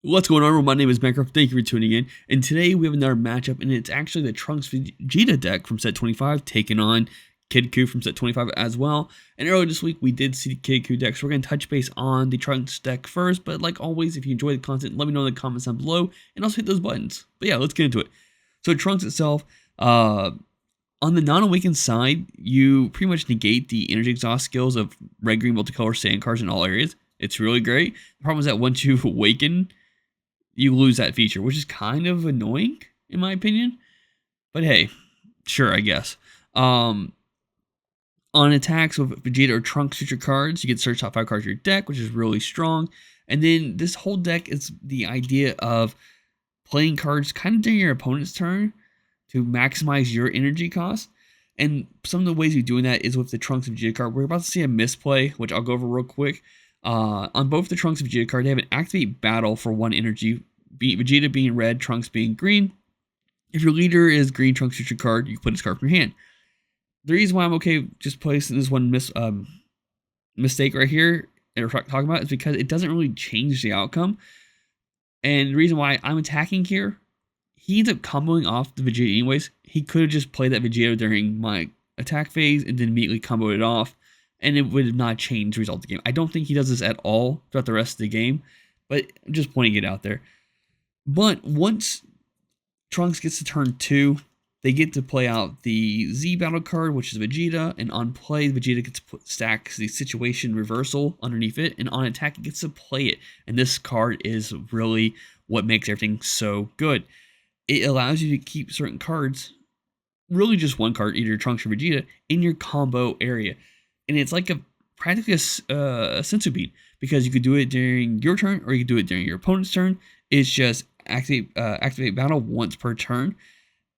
What's going on, everyone? My name is Minecraft. Thank you for tuning in. And today we have another matchup, and it's actually the Trunks Vegeta deck from set 25 taking on Kid Ku from set 25 as well. And earlier this week we did see the Kid Ku deck, so we're going to touch base on the Trunks deck first. But like always, if you enjoy the content, let me know in the comments down below, and also hit those buttons. But yeah, let's get into it. So Trunks itself, on the non-awakened side, you pretty much negate the energy exhaust skills of red, green, multicolor sand cards in all areas. It's really great. The problem is that once you awaken, you lose that feature, which is kind of annoying in my opinion. But hey, sure, I guess. On attacks with Vegeta or Trunks feature cards, you get search top 5 cards of your deck, which is really strong. And then this whole deck is the idea of playing cards kind of during your opponent's turn to maximize your energy cost. And some of the ways you're doing that is with the Trunks and Vegeta card. We're about to see a misplay, which I'll go over real quick. On both the Trunks and Vegeta card, they have an activate battle for 1 energy, Vegeta being red, Trunks being green. If your leader is green Trunks feature card, you can put his card from your hand. The reason why I'm okay just placing this one mistake right here that we're talking about is because it doesn't really change the outcome. And the reason why I'm attacking here, he ends up comboing off the Vegeta anyways. He could have just played that Vegeta during my attack phase and then immediately comboed it off, and it would not change the result of the game. I don't think he does this at all throughout the rest of the game, but I'm just pointing it out there. But once Trunks gets to turn 2, they get to play out the Z battle card, which is Vegeta, and on play, Vegeta gets to stack the situation reversal underneath it, and on attack, it gets to play it. And this card is really what makes everything so good. It allows you to keep certain cards, really just one card, either Trunks or Vegeta, in your combo area. And it's like practically a sensu bean, because you could do it during your turn or you could do it during your opponent's turn. It's just activate battle once per turn.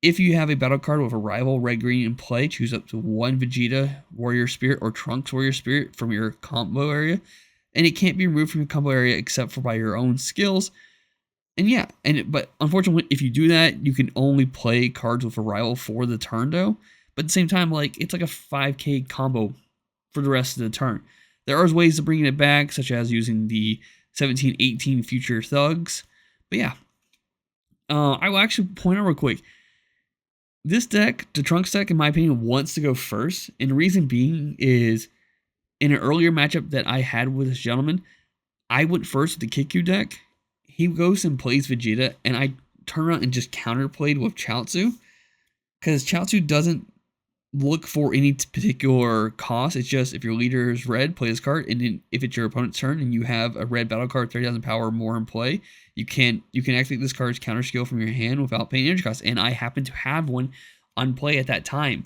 If you have a battle card with a rival red green in play, choose up to 1 Vegeta Warrior Spirit or Trunks Warrior Spirit from your combo area, and it can't be removed from your combo area except for by your own skills. And yeah, but unfortunately, if you do that, you can only play cards with a rival for the turn though. But at the same time, it's like a 5k combo for the rest of the turn. There are ways to bring it back, such as using the 17-18 future thugs. But yeah, I will actually point out real quick. This deck, the Trunks deck, in my opinion, wants to go first. And the reason being is, in an earlier matchup that I had with this gentleman, I went first with the Kid Ku deck. He goes and plays Vegeta, and I turn around and just counterplayed with Chaozu. Because Chaozu doesn't look for any particular cost. It's just if your leader is red, play this card, and then if it's your opponent's turn and you have a red battle card 30,000 power or more in play, you can activate this card's counter skill from your hand without paying energy cost. And I happen to have one on play at that time.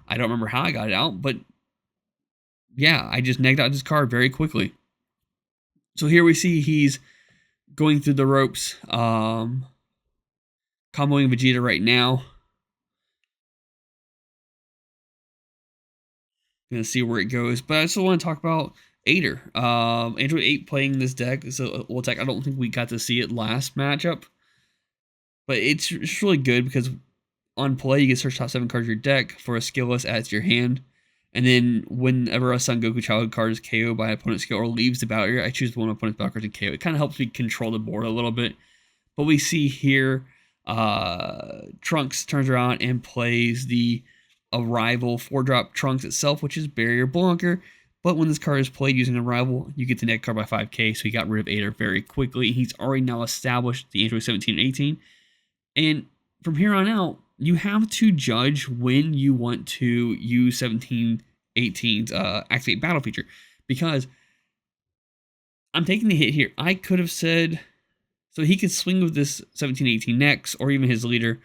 I don't remember how I got it out, but yeah, I just negged out this card very quickly. So here we see he's going through the ropes, comboing Vegeta right now. Gonna see where it goes, but I still want to talk about Ader. Android 8 playing this deck, so well, I don't think we got to see it last matchup, but it's really good because on play you can search top 7 cards of your deck for a skill list adds to your hand, and then whenever a Son Goku childhood card is KO'd by an opponent's skill or leaves the battle area, I choose one of my opponent's battle cards and KO. It kind of helps me control the board a little bit. But we see here, Trunks turns around and plays the Arrival 4-drop Trunks itself, which is Barrier Blocker. But when this card is played using Arrival, you get the net card by 5k, so he got rid of Ader very quickly. He's already now established the Android 17 and 18. And from here on out, you have to judge when you want to use 17-18's activate battle feature. Because I'm taking the hit here. I could have said, so he could swing with this 17-18 next, or even his leader.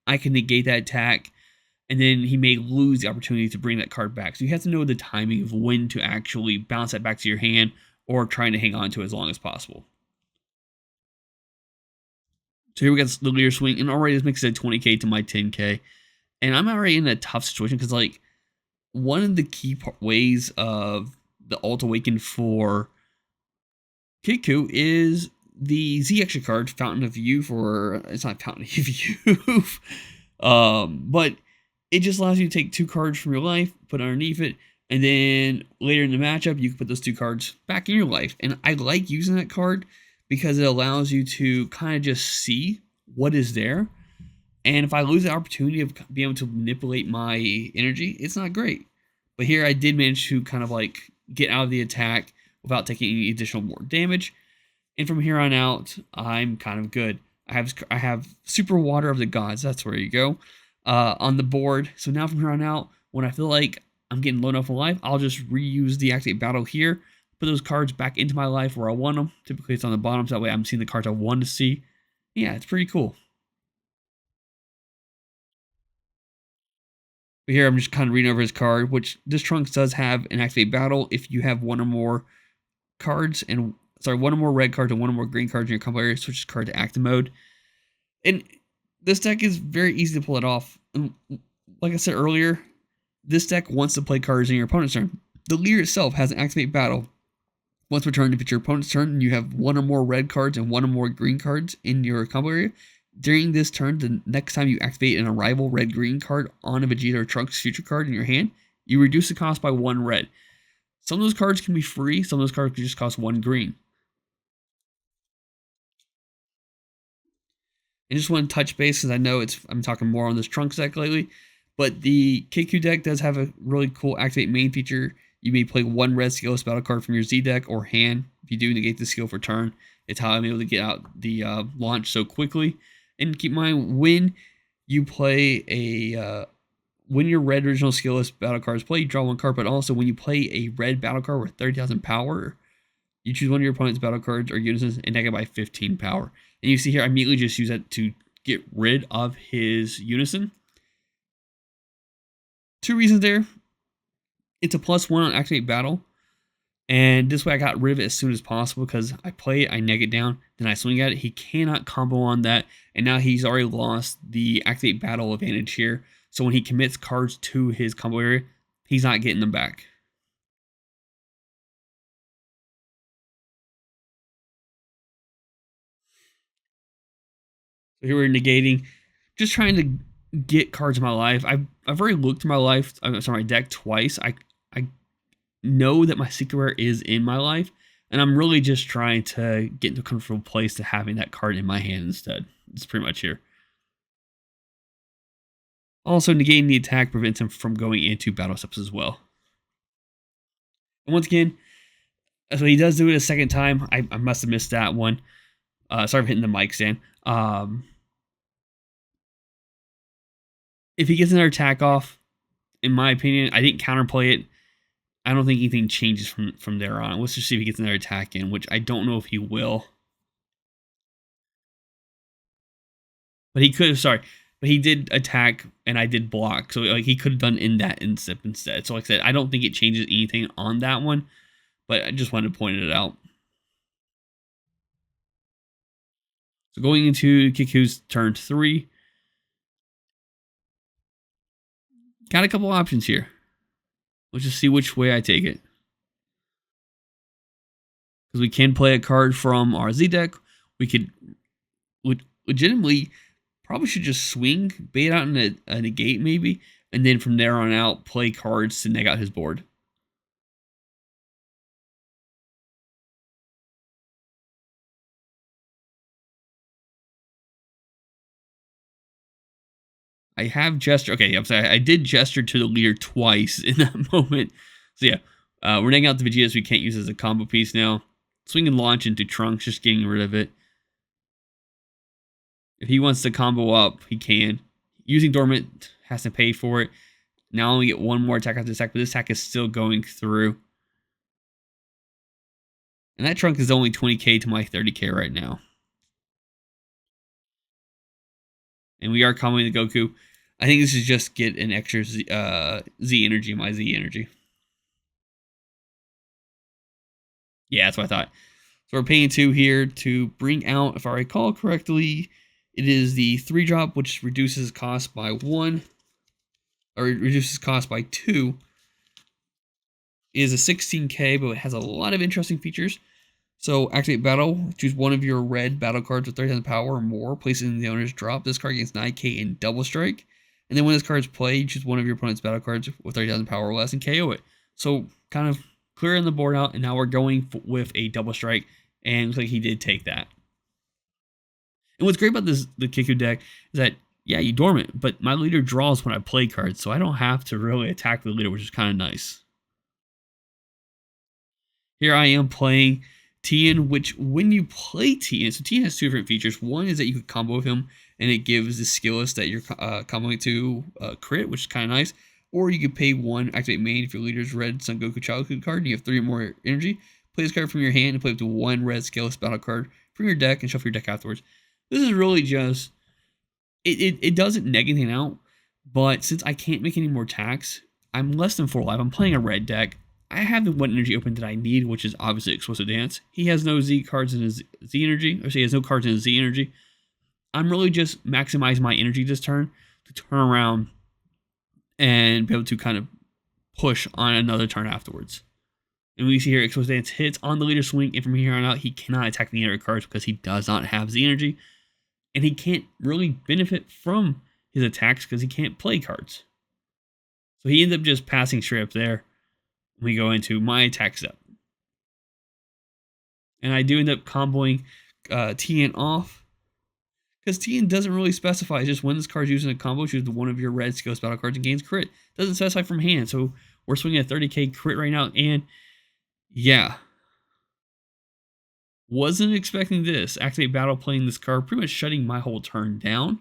I can negate that attack, and then he may lose the opportunity to bring that card back. So you have to know the timing of when to actually bounce that back to your hand or trying to hang on to it as long as possible. So here we got the leader swing, and already this makes it 20k to my 10k. And I'm already in a tough situation because, one of the key ways of the Alt Awaken for Kid Ku is the Z extra card, Fountain of Youth, or it's not Fountain of Youth, but it just allows you to take 2 cards from your life, put it underneath it, and then later in the matchup, you can put those 2 cards back in your life. And I like using that card because it allows you to kind of just see what is there. And if I lose the opportunity of being able to manipulate my energy, it's not great. But here I did manage to kind of like get out of the attack without taking any additional more damage. And from here on out, I'm kind of good. I have Super Water of the Gods. That's where you go on the board. So now from here on out, when I feel like I'm getting low enough in life, I'll just reuse the Activate Battle here. Put those cards back into my life where I want them. Typically it's on the bottom, so that way I'm seeing the cards I want to see. Yeah, it's pretty cool. But here I'm just kind of reading over his card, which this Trunks does have an Activate Battle if you have one or more cards and one or more red cards and one or more green cards in your combo area. Switch card to active mode, and this deck is very easy to pull it off. And like I said earlier, this deck wants to play cards in your opponent's turn. The leader itself has an Activate Battle. Once per turn, if it's your opponent's turn and you have one or more red cards and one or more green cards in your combo area, during this turn, the next time you activate an arrival red-green card on a Vegeta or Trunks future card in your hand, you reduce the cost by 1 red. Some of those cards can be free, some of those cards can just cost 1 green. I just want to touch base because I know I'm talking more on this Trunks deck lately, but the KQ deck does have a really cool activate main feature. You may play 1 red skillless battle card from your Z deck or hand. If you do, negate the skill for turn. It's how I'm able to get out the launch so quickly. And keep in mind, when you play when your red original skillless battle cards play, you draw 1 card, but also when you play a red battle card with 30,000 power, you choose one of your opponent's battle cards or unisons and negative by 15 power. And you see here, I immediately just use that to get rid of his unison. 2 reasons there. It's a +1 on activate battle. And this way I got rid of it as soon as possible because I play it, I neg it down, then I swing at it. He cannot combo on that. And now he's already lost the activate battle advantage here. So when he commits cards to his combo area, he's not getting them back. So here we're negating, just trying to get cards in my life. I've already looked in my life, my deck twice. I know that my secret rare is in my life, and I'm really just trying to get into a comfortable place to having that card in my hand instead. It's pretty much here. Also, negating the attack prevents him from going into battle steps as well. And once again, so he does do it a second time. I must have missed that one. Sorry for hitting the mic stand. If he gets another attack off, in my opinion, I didn't counterplay it. I don't think anything changes from there on. Let's just see if he gets another attack in, which I don't know if he will. But he could have, sorry. But he did attack, and I did block. So like he could have done in that instep instead. So like I said, I don't think it changes anything on that one. But I just wanted to point it out. So going into Kiku's turn 3. Got a couple options here. Let's just see which way I take it. Because we can play a card from our Z deck. We could legitimately probably should just swing, bait out in a negate maybe, and then from there on out play cards to neg out his board. I have gesture. Okay, I'm sorry. I did gesture to the leader twice in that moment. So yeah, we're negging out the Vegetas we can't use as a combo piece now. Swing and launch into Trunks, just getting rid of it. If he wants to combo up, he can. Using Dormant has to pay for it. Now I only get 1 more attack after this attack, but this attack is still going through. And that Trunk is only 20k to my 30k right now. And we are comboing the Goku. I think this is just get an extra Z energy, my Z energy. Yeah, that's what I thought. So we're paying 2 here to bring out, if I recall correctly, it is the 3-drop, which reduces cost by 1, or reduces cost by 2. It is a 16k, but it has a lot of interesting features. So activate battle, choose one of your red battle cards with 30,000 power or more, place it in the owner's drop. This card gains 9k in double strike. And then when this card is played, choose one of your opponent's battle cards with 30,000 power or less and KO it. So kind of clearing the board out, and now we're going with a double strike and it looks like he did take that. And what's great about the Kiku deck is that, yeah, you dormant, but my leader draws when I play cards, so I don't have to really attack the leader, which is kind of nice. Here I am playing Tien, which when you play Tien, so Tien has two different features. One is that you can combo with him, and it gives the skill list that you're comboing to crit, which is kind of nice. Or you could pay 1, activate main if your leader's red Son Goku childhood card, and you have 3 or more energy. Play this card from your hand and play up to 1 red skill list battle card from your deck and shuffle your deck afterwards. This is really just, it doesn't neg anything out, but since I can't make any more attacks, I'm less than 4 life. I'm playing a red deck. I have the 1 energy open that I need, which is obviously Explosive Dance. He has no Z cards in his Z energy, or he has no cards in his Z energy. I'm really just maximizing my energy this turn to turn around and be able to kind of push on another turn afterwards. And we see here Explosive Dance hits on the leader swing, and from here on out, he cannot attack the other cards because he does not have Z energy, and he can't really benefit from his attacks because he can't play cards. So he ends up just passing straight up there. We go into my attack step. And I do end up comboing Tien off, because Tien doesn't really specify. It's just when this card's using a combo, choose one of your red skills battle cards and gains crit. Doesn't specify from hand. So we're swinging a 30k crit right now. And yeah, wasn't expecting this. Activate battle, playing this card, pretty much shutting my whole turn down.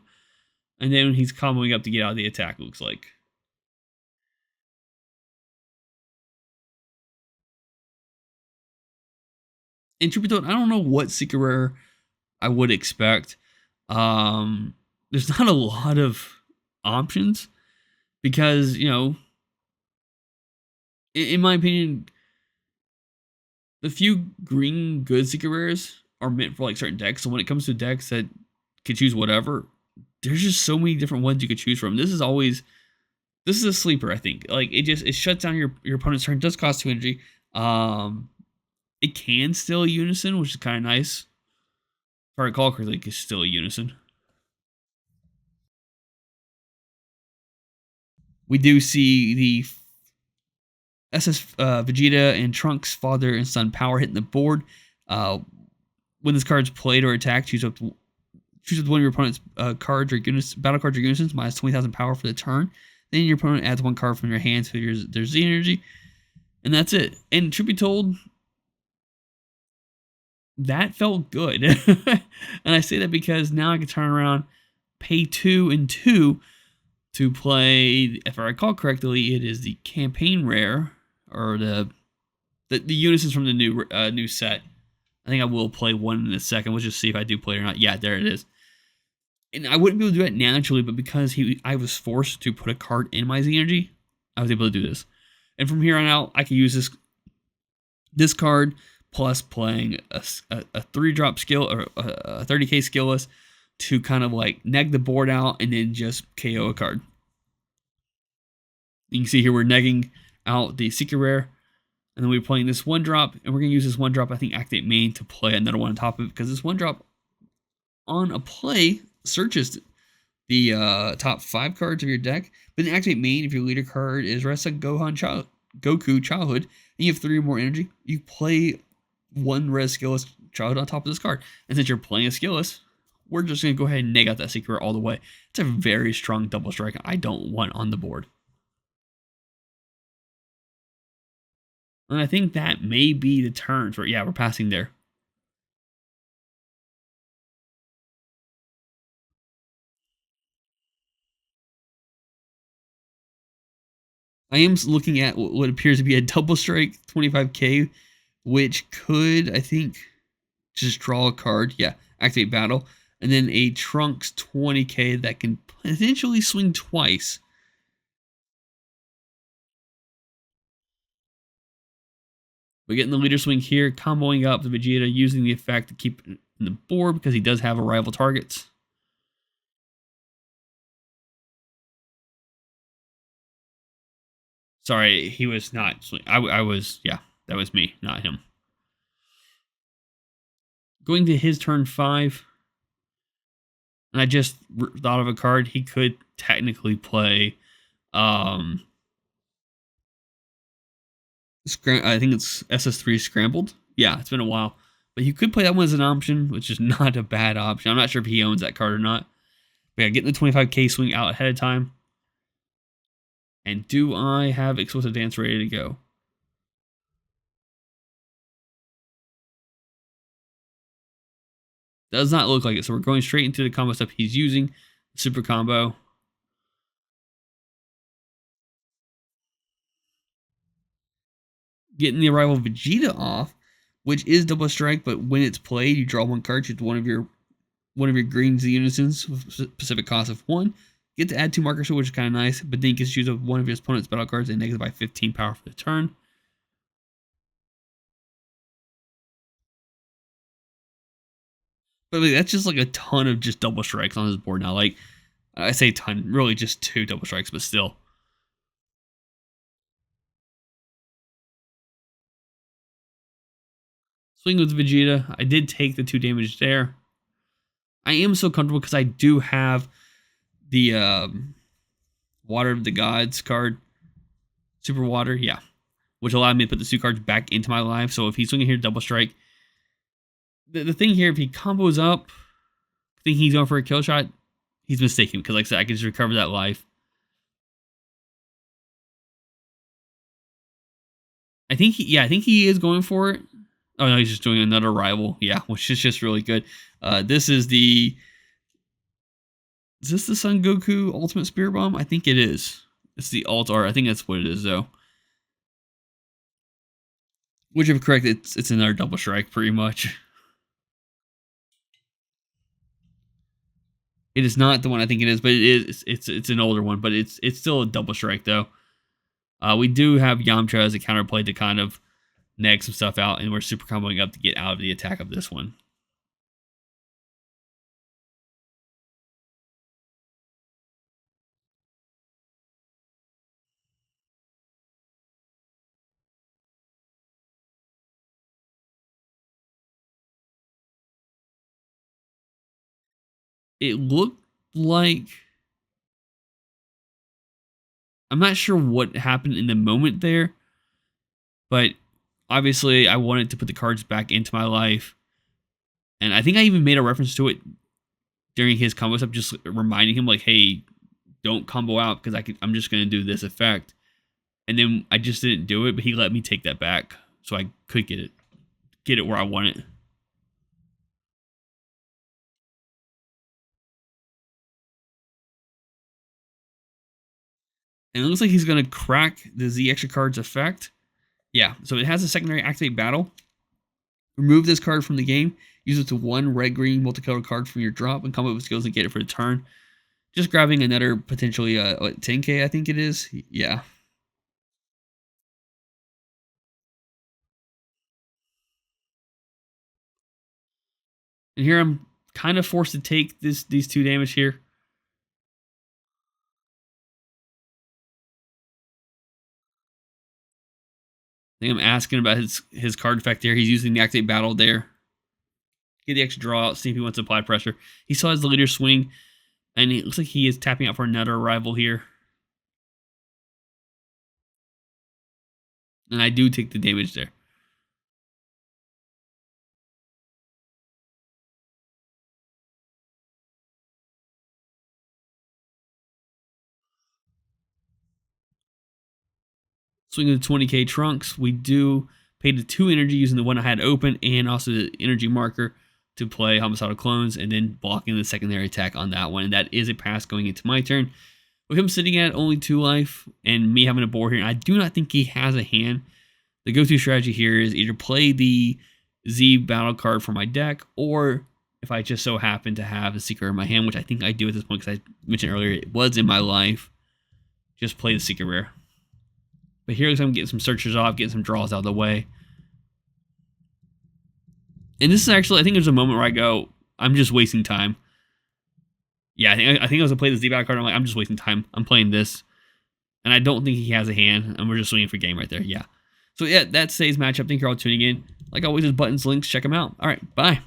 And then he's comboing up to get out of the attack, it looks like. In truth be told, I don't know what secret rare I would expect. There's not a lot of options because, you know, in my opinion, the few green good secret rares are meant for like certain decks. So when it comes to decks that can choose whatever, there's just so many different ones you could choose from. This is a sleeper, I think. Like it shuts down your opponent's turn. It does cost 2 energy. It can still unison, which is kind of nice. If I recall correctly, it's still a unison. We do see the SS Vegeta and Trunks father and son power hitting the board. When this card's played or attacked, choose one of your opponent's cards or battle cards or unisons, minus 20,000 power for the turn. Then your opponent adds 1 card from your hand to their Z energy, and that's it. And truth be told, that felt good. And I say that because now I can turn around, pay 2 and 2 to play, if I recall correctly, it is the campaign rare, or the unisons from the new set. I think I will play one in a second. We'll just see if I do play it or not. Yeah, there it is. And I wouldn't be able to do it naturally, but because I was forced to put a card in my Z energy, I was able to do this. And from here on out, I can use this card plus playing a 3-drop skill or a 30k skill list to kind of like neg the board out and then just KO a card. You can see here we're negging out the secret rare, and then we're playing this 1-drop, and we're going to use this 1-drop, I think, activate main to play another one on top of it, because this 1-drop on a play searches the top 5 cards of your deck, but then activate main if your leader card is Resa Goku Childhood, and you have 3 or more energy, you play 1 red skillless Childhood on top of this card. And since you're playing a skillless, we're just going to go ahead and neg out that secret all the way. It's a very strong double strike I don't want on the board. And I think that may be the turns where, yeah, we're passing there. I am looking at what appears to be a double strike 25k, which could, I think, just draw a card. Yeah, activate battle. And then a Trunks 20k that can potentially swing twice. We're getting the leader swing here, comboing up the Vegeta, using the effect to keep it in the board because he does have a rival targets. Sorry, he was not swing. I was, yeah, that was me, not him. Going to his turn 5. And I just thought of a card he could technically play. I think it's SS3 Scrambled. Yeah, it's been a while. But you could play that one as an option, which is not a bad option. I'm not sure if he owns that card or not. But yeah, getting the 25k swing out ahead of time. And do I have Explosive Dance ready to go? Does not look like it. So we're going straight into the combo stuff he's using. Super combo. Getting the arrival of Vegeta off, which is double strike, but when it's played, you draw one card, choose one of your green Z-Unisons with specific cost of 1. Get to add 2 markers, which is kind of nice, but then you can choose one of your opponent's battle cards and negative by 15 power for the turn. But that's just like a ton of just double strikes on his board now. Like, I say ton, really just 2 double strikes, but still. Swing with Vegeta. I did take the 2 damage there. I am so comfortable because I do have the Water of the Gods card. Super Water, yeah. Which allowed me to put the 2 cards back into my life. So if he's swinging here, double strike. The thing here, if he combos up, thinking he's going for a kill shot, he's mistaken. Because like I said, I can just recover that life. I think he is going for it. Oh no, he's just doing another rival. Yeah, which is just really good. This is the... Is this the Son Goku Ultimate Spirit Bomb? I think it is. It's the alt art. I think that's what it is, though. Which, if correct, it's another double strike, pretty much. It is not the one I think it is, but it is. It's an older one, but it's still a double strike, though. We do have Yamcha as a counterplay to kind of neg some stuff out, and we're super comboing up to get out of the attack of this one. It looked like... I'm not sure what happened in the moment there, but obviously I wanted to put the cards back into my life. And I think I even made a reference to it during his combo stuff, just reminding him like, hey, don't combo out because I'm just going to do this effect. And then I just didn't do it, but he let me take that back so I could get it where I want it. And it looks like he's going to crack the Z extra cards effect. Yeah, so it has a secondary activate battle. Remove this card from the game. Use it to 1 red-green multicolored card from your drop and combo with skills and get it for the turn. Just grabbing another potentially 10k, I think it is. Yeah. And here I'm kind of forced to take these 2 damage here. I think I'm asking about his card effect there. He's using the activate battle there. Get the extra draw out, see if he wants to apply pressure. He still has the leader swing, and it looks like he is tapping out for another arrival here. And I do take the damage there. Swinging the 20k Trunks, we do pay the 2 energy using the one I had open and also the energy marker to play Homicidal Clones and then blocking the secondary attack on that one. And that is a pass going into my turn. With him sitting at only 2 life and me having a board here, I do not think he has a hand. The go-to strategy here is either play the Z battle card for my deck, or if I just so happen to have a Secret in my hand, which I think I do at this point because I mentioned earlier it was in my life, just play the Secret Rare. But here I'm getting some searchers off, getting some draws out of the way. And this is actually, I think there's a moment where I go, I'm just wasting time. Yeah, I think I was going to play the Z-Battle card. I'm like, I'm just wasting time. I'm playing this. And I don't think he has a hand. And we're just waiting for game right there. Yeah. So yeah, that's today's matchup. Thank you all for tuning in. Like always, there's buttons, links. Check them out. All right, bye.